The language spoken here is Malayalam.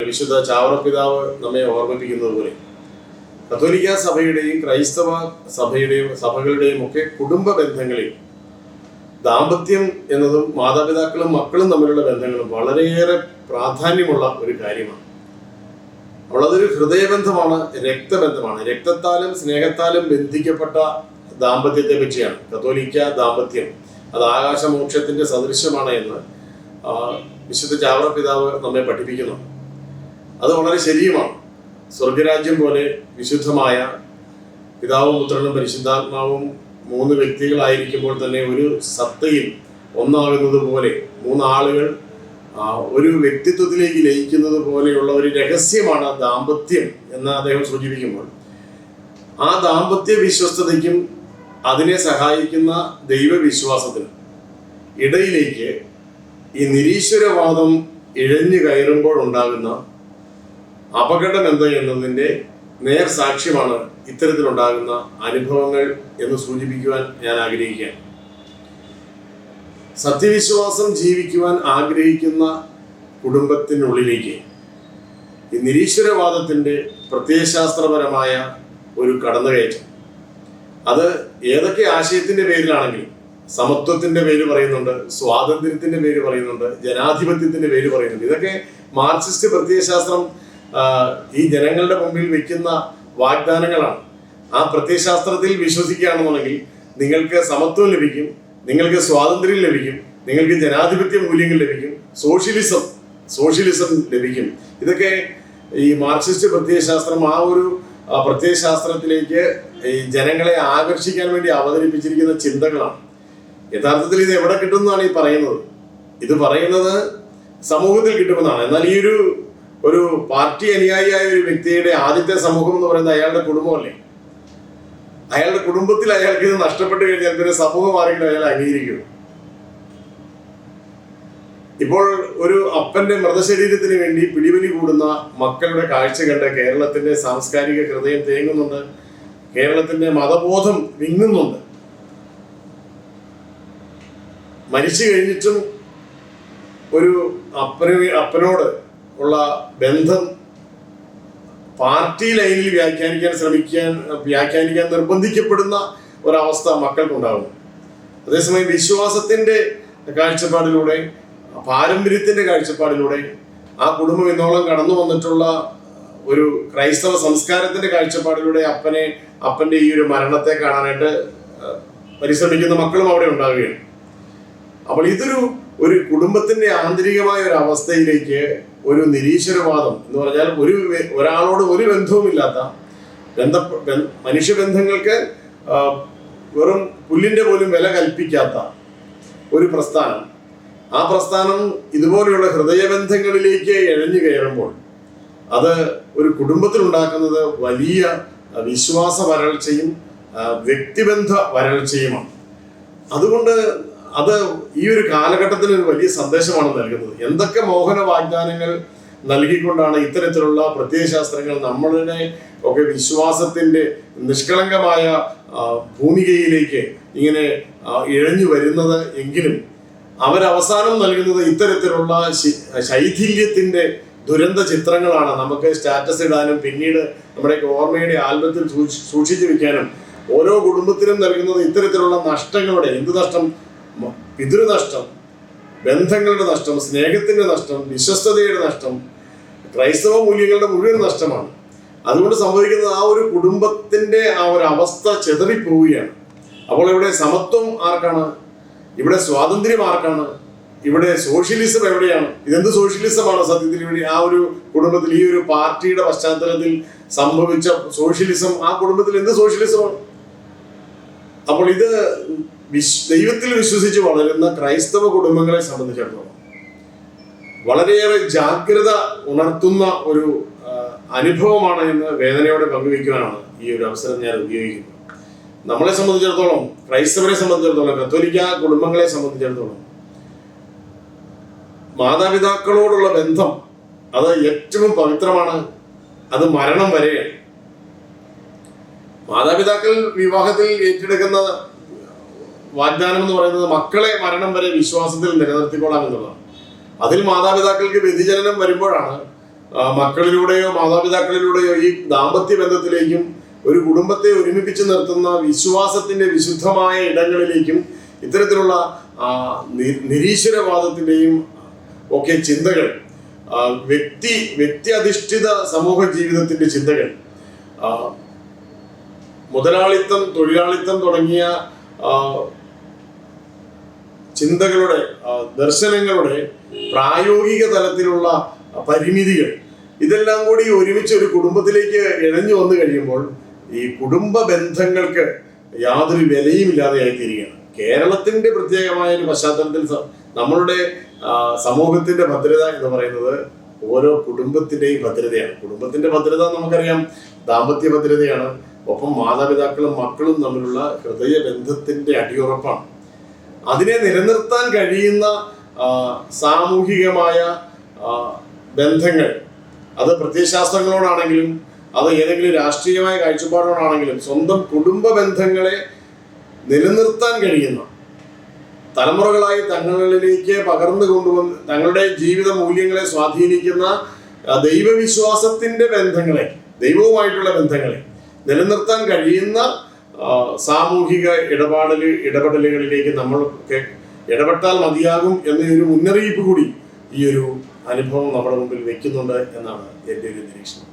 വിശുദ്ധ ചാവറ പിതാവ് നമ്മെ ഓർമ്മിപ്പിക്കുന്നത് പോലെ കത്തോലിക്ക സഭയുടെയും ക്രൈസ്തവ സഭകളുടെയും ഒക്കെ കുടുംബ ബന്ധങ്ങളിൽ ദാമ്പത്യം എന്നതും മാതാപിതാക്കളും മക്കളും തമ്മിലുള്ള ബന്ധങ്ങളും വളരെയേറെ പ്രാധാന്യമുള്ള ഒരു കാര്യമാണ്. അതൊരു ഹൃദയബന്ധമാണ്, രക്തബന്ധമാണ്. രക്തത്താലും സ്നേഹത്താലും ബന്ധിക്കപ്പെട്ട ദാമ്പത്യത്തെ പറ്റിയാണ് കത്തോലിക്ക ദാമ്പത്യം. അത് ആകാശമോക്ഷത്തിന്റെ സദൃശ്യമാണ് എന്ന് വിശുദ്ധ ചാവറ പിതാവ് നമ്മെ പഠിപ്പിക്കുന്നു. അത് വളരെ ശരിയുമാണ്. സ്വർഗരാജ്യം പോലെ വിശുദ്ധമായ പിതാവും പുത്രനും പരിശുദ്ധാത്മാവും മൂന്ന് വ്യക്തികളായിരിക്കുമ്പോൾ തന്നെ ഒരു സത്തയിൽ ഒന്നാകുന്നത് പോലെ, മൂന്നാളുകൾ ഒരു വ്യക്തിത്വത്തിലേക്ക് ലയിക്കുന്നത് പോലെയുള്ള ഒരു രഹസ്യമാണ് ദാമ്പത്യം എന്ന് അദ്ദേഹം സൂചിപ്പിക്കുമ്പോൾ, ആ ദാമ്പത്യ വിശ്വസ്തതയ്ക്കും അതിനെ സഹായിക്കുന്ന ദൈവവിശ്വാസത്തിനും ഇടയിലേക്ക് ഈ നിരീശ്വരവാദം ഇഴഞ്ഞു കയറുമ്പോൾ ഉണ്ടാകുന്ന അപകടം എന്ത് എന്നതിൻ്റെ നേർ സാക്ഷ്യമാണ് ഇത്തരത്തിലുണ്ടാകുന്ന അനുഭവങ്ങൾ എന്ന് സൂചിപ്പിക്കുവാൻ ഞാൻ ആഗ്രഹിക്കുകയാണ്. സത്യവിശ്വാസം ജീവിക്കുവാൻ ആഗ്രഹിക്കുന്ന കുടുംബത്തിനുള്ളിലേക്ക് ഈ നിരീശ്വരവാദത്തിൻ്റെ പ്രത്യയശാസ്ത്രപരമായ ഒരു കടന്നുകയറ്റം, അത് ഏതൊക്കെ ആശയത്തിൻ്റെ പേരിലാണെങ്കിലും, സമത്വത്തിൻ്റെ പേര് പറയുന്നുണ്ട്, സ്വാതന്ത്ര്യത്തിൻ്റെ പേര് പറയുന്നുണ്ട്, ജനാധിപത്യത്തിൻ്റെ പേര് പറയുന്നുണ്ട്. ഇതൊക്കെ മാർക്സിസ്റ്റ് പ്രത്യയശാസ്ത്രം ഈ ജനങ്ങളുടെ മുമ്പിൽ വെക്കുന്ന വാഗ്ദാനങ്ങളാണ്. ആ പ്രത്യയശാസ്ത്രത്തിൽ വിശ്വസിക്കുകയാണെന്നുണ്ടെങ്കിൽ നിങ്ങൾക്ക് സമത്വം ലഭിക്കും, നിങ്ങൾക്ക് സ്വാതന്ത്ര്യം ലഭിക്കും, നിങ്ങൾക്ക് ജനാധിപത്യ മൂല്യങ്ങൾ ലഭിക്കും, സോഷ്യലിസം ലഭിക്കും. ഇതൊക്കെ ഈ മാർക്സിസ്റ്റ് പ്രത്യയശാസ്ത്രം ആ ഒരു പ്രത്യയശാസ്ത്രത്തിലേക്ക് ഈ ജനങ്ങളെ ആകർഷിക്കാൻ വേണ്ടി അവതരിപ്പിച്ചിരിക്കുന്ന ചിന്തകളാണ്. യഥാർത്ഥത്തിൽ ഇത് എവിടെ കിട്ടുമെന്നാണ് ഈ പറയുന്നത്? ഇത് പറയുന്നത് സമൂഹത്തിൽ കിട്ടുമെന്നാണ്. എന്നാൽ ഈ ഒരു പാർട്ടി അനുയായിയായ ഒരു വ്യക്തിയുടെ ആദ്യത്തെ സമൂഹം എന്ന് പറയുന്നത് അയാളുടെ കുടുംബമല്ലേ. അയാളുടെ കുടുംബത്തിൽ അയാൾക്ക് ഇത് നഷ്ടപ്പെട്ടു കഴിഞ്ഞാൽ പിന്നെ സമൂഹം ആരെങ്കിലും അയാൾ അംഗീകരിക്കും. ഇപ്പോൾ ഒരു അപ്പന്റെ മൃതശരീരത്തിന് വേണ്ടി പിടിവലി കൂടുന്ന മക്കളുടെ കാഴ്ച കണ്ട് കേരളത്തിന്റെ സാംസ്കാരിക ഹൃദയം തേങ്ങുന്നുണ്ട്, കേരളത്തിന്റെ മതബോധം വിങ്ങുന്നുണ്ട്. മരിച്ചു കഴിഞ്ഞിട്ടും ഒരു അപ്പനോട് ഉള്ള ബന്ധം പാർട്ടി ലൈനിൽ വ്യാഖ്യാനിക്കാൻ നിർബന്ധിക്കപ്പെടുന്ന ഒരവസ്ഥ മക്കൾക്കുണ്ടാകുന്നു. അതേസമയം വിശ്വാസത്തിന്റെ കാഴ്ചപ്പാടിലൂടെ, പാരമ്പര്യത്തിന്റെ കാഴ്ചപ്പാടിലൂടെ, ആ കുടുംബം ഇന്നോളം കടന്നു വന്നിട്ടുള്ള ഒരു ക്രൈസ്തവ സംസ്കാരത്തിന്റെ കാഴ്ചപ്പാടിലൂടെ അപ്പന്റെ ഈ ഒരു മരണത്തെ കാണാനായിട്ട് പരിശ്രമിക്കുന്ന മക്കളും അവിടെ ഉണ്ടാവുകയാണ്. അപ്പോൾ ഒരു കുടുംബത്തിന്റെ ആന്തരികമായ ഒരു അവസ്ഥയിലേക്ക് ഒരു നിരീശ്വരവാദം എന്ന് പറഞ്ഞാൽ ഒരാളോട് ഒരു ബന്ധവുമില്ലാത്ത മനുഷ്യബന്ധങ്ങൾക്ക് വെറും പുല്ലിന്റെ പോലും വില കൽപ്പിക്കാത്ത ഒരു പ്രസ്ഥാനം, ആ പ്രസ്ഥാനം ഇതുപോലെയുള്ള ഹൃദയബന്ധങ്ങളിലേക്ക് ഇഴഞ്ഞു കയറുമ്പോൾ അത് ഒരു കുടുംബത്തിൽ ഉണ്ടാക്കുന്നത് വലിയ വിശ്വാസ വരൾച്ചയും വ്യക്തിബന്ധ വരൾച്ചയുമാണ്. അതുകൊണ്ട് അത് ഈ ഒരു കാലഘട്ടത്തിന് ഒരു വലിയ സന്ദേശമാണ് നൽകുന്നത്. എന്തൊക്കെ മോഹന വാഗ്ദാനങ്ങൾ നൽകിക്കൊണ്ടാണ് ഇത്തരത്തിലുള്ള പ്രത്യയശാസ്ത്രങ്ങൾ നമ്മളുടെ ഒക്കെ വിശ്വാസത്തിന്റെ നിഷ്കളങ്കമായ ഭൂമികയിലേക്ക് ഇങ്ങനെ ഇഴഞ്ഞു വരുന്നത് എങ്കിലും അവരവസാനം നൽകുന്നത് ഇത്തരത്തിലുള്ള ശൈഥില്യത്തിന്റെ ദുരന്ത ചിത്രങ്ങളാണ്. നമുക്ക് സ്റ്റാറ്റസ് ഇടാനും പിന്നീട് നമ്മുടെ ഓർമ്മയുടെ ആൽബത്തിൽ സൂക്ഷിച്ചു വെക്കാനും ഓരോ കുടുംബത്തിനും നൽകുന്നത് ഇത്തരത്തിലുള്ള നഷ്ടങ്ങളുടെ, എന്ത് നഷ്ടം? പിതൃനഷ്ടം, ബന്ധങ്ങളുടെ നഷ്ടം, സ്നേഹത്തിന്റെ നഷ്ടം, വിശ്വസ്തതയുടെ നഷ്ടം, ക്രൈസ്തവ മൂല്യങ്ങളുടെ മുഴുവൻ നഷ്ടമാണ്. അതുകൊണ്ട് സംഭവിക്കുന്നത് ആ ഒരു കുടുംബത്തിന്റെ ആ ഒരു അവസ്ഥ ചെതറിപ്പോവുകയാണ്. അപ്പോൾ ഇവിടെ സമത്വം ആർക്കാണ്? ഇവിടെ സ്വാതന്ത്ര്യം ആർക്കാണ്? ഇവിടെ സോഷ്യലിസം എവിടെയാണ്? ഇതെന്ത് സോഷ്യലിസമാണ് സത്യത്തിൽ? ഇവിടെ ആ ഒരു കുടുംബത്തിൽ, ഈ ഒരു പാർട്ടിയുടെ പശ്ചാത്തലത്തിൽ സംഭവിച്ച സോഷ്യലിസം, ആ കുടുംബത്തിൽ എന്ത് സോഷ്യലിസമാണ്? അപ്പോൾ ഇത് ദൈവത്തിൽ വിശ്വസിച്ച് വളരുന്ന ക്രൈസ്തവ കുടുംബങ്ങളെ സംബന്ധിച്ചിടത്തോളം വളരെയേറെ ജാഗ്രത ഉണർത്തുന്ന ഒരു അനുഭവമാണ് എന്ന് വേദനയോടെ പങ്കുവയ്ക്കുവാനാണ് ഈ ഒരു അവസരം ഞാൻ ഉപയോഗിക്കുന്നത്. നമ്മളെ സംബന്ധിച്ചിടത്തോളം, ക്രൈസ്തവരെ സംബന്ധിച്ചിടത്തോളം, കത്തോലിക്ക കുടുംബങ്ങളെ സംബന്ധിച്ചിടത്തോളം മാതാപിതാക്കളോടുള്ള ബന്ധം അത് ഏറ്റവും പവിത്രമാണ്. അത് മരണം വരെയാണ്. മാതാപിതാക്കൾ വിവാഹത്തിൽ ഏറ്റെടുക്കുന്ന വാഗ്ദാനം എന്ന് പറയുന്നത് മക്കളെ മരണം വരെ വിശ്വാസത്തിൽ നിലനിർത്തിക്കൊള്ളാം എന്നുള്ളതാണ്. അതിൽ മാതാപിതാക്കൾക്ക് വ്യതിചലനം വരുമ്പോഴാണ് മക്കളിലൂടെയോ മാതാപിതാക്കളിലൂടെയോ ഈ ദാമ്പത്യ ബന്ധത്തിലേക്കും ഒരു കുടുംബത്തെ ഒരുമിപ്പിച്ച് നിർത്തുന്ന വിശ്വാസത്തിന്റെ വിശുദ്ധമായ ഇടങ്ങളിലേക്കും ഇത്തരത്തിലുള്ള നിരീശ്വരവാദത്തിന്റെയും ഒക്കെ ചിന്തകൾ, വ്യക്തി അധിഷ്ഠിത സമൂഹ ജീവിതത്തിന്റെ ചിന്തകൾ, മുതലാളിത്തം, തൊഴിലാളിത്തം തുടങ്ങിയ ചിന്തകളുടെ, ദർശനങ്ങളുടെ പ്രായോഗിക തലത്തിലുള്ള പരിമിതികൾ, ഇതെല്ലാം കൂടി ഒരുമിച്ച് ഒരു കുടുംബത്തിലേക്ക് ഇഴഞ്ഞു വന്നു കഴിയുമ്പോൾ ഈ കുടുംബ ബന്ധങ്ങൾക്ക് യാതൊരു വിലയും ഇല്ലാതെയായി തീരുകയാണ്. കേരളത്തിന്റെ പ്രത്യേകമായ ഒരു പശ്ചാത്തലത്തിൽ നമ്മളുടെ സമൂഹത്തിന്റെ ഭദ്രത എന്ന് പറയുന്നത് ഓരോ കുടുംബത്തിന്റെയും ഭദ്രതയാണ്. കുടുംബത്തിന്റെ ഭദ്രത നമുക്കറിയാം, ദാമ്പത്യ ഭദ്രതയാണ്. ഒപ്പം മാതാപിതാക്കളും മക്കളും തമ്മിലുള്ള ഹൃദയ ബന്ധത്തിന്റെ അടിയുറപ്പാണ്. അതിനെ നിലനിർത്താൻ കഴിയുന്ന സാമൂഹികമായ ബന്ധങ്ങൾ, അത് പ്രത്യയശാസ്ത്രങ്ങളോടാണെങ്കിലും അത് ഏതെങ്കിലും രാഷ്ട്രീയമായ കാഴ്ചപ്പാടോടാണെങ്കിലും, സ്വന്തം കുടുംബ ബന്ധങ്ങളെ നിലനിർത്താൻ കഴിയുന്ന, തലമുറകളായി തങ്ങളിലേക്ക് പകർന്നു കൊണ്ടുവന്ന് തങ്ങളുടെ ജീവിത മൂല്യങ്ങളെ സ്വാധീനിക്കുന്ന ദൈവവിശ്വാസത്തിന്റെ ബന്ധങ്ങളെ, ദൈവവുമായിട്ടുള്ള ബന്ധങ്ങളെ നിലനിർത്താൻ കഴിയുന്ന സാമൂഹിക ഇടപെടലുകളിലേക്ക് നമ്മളൊക്കെ ഇടപെട്ടാൽ മതിയാകും എന്നൊരു മുന്നറിയിപ്പ് കൂടി ഈ ഒരു അനുഭവം നമ്മുടെ മുമ്പിൽ വെക്കുന്നുണ്ട് എന്നാണ് എൻ്റെ ഒരു നിരീക്ഷണം.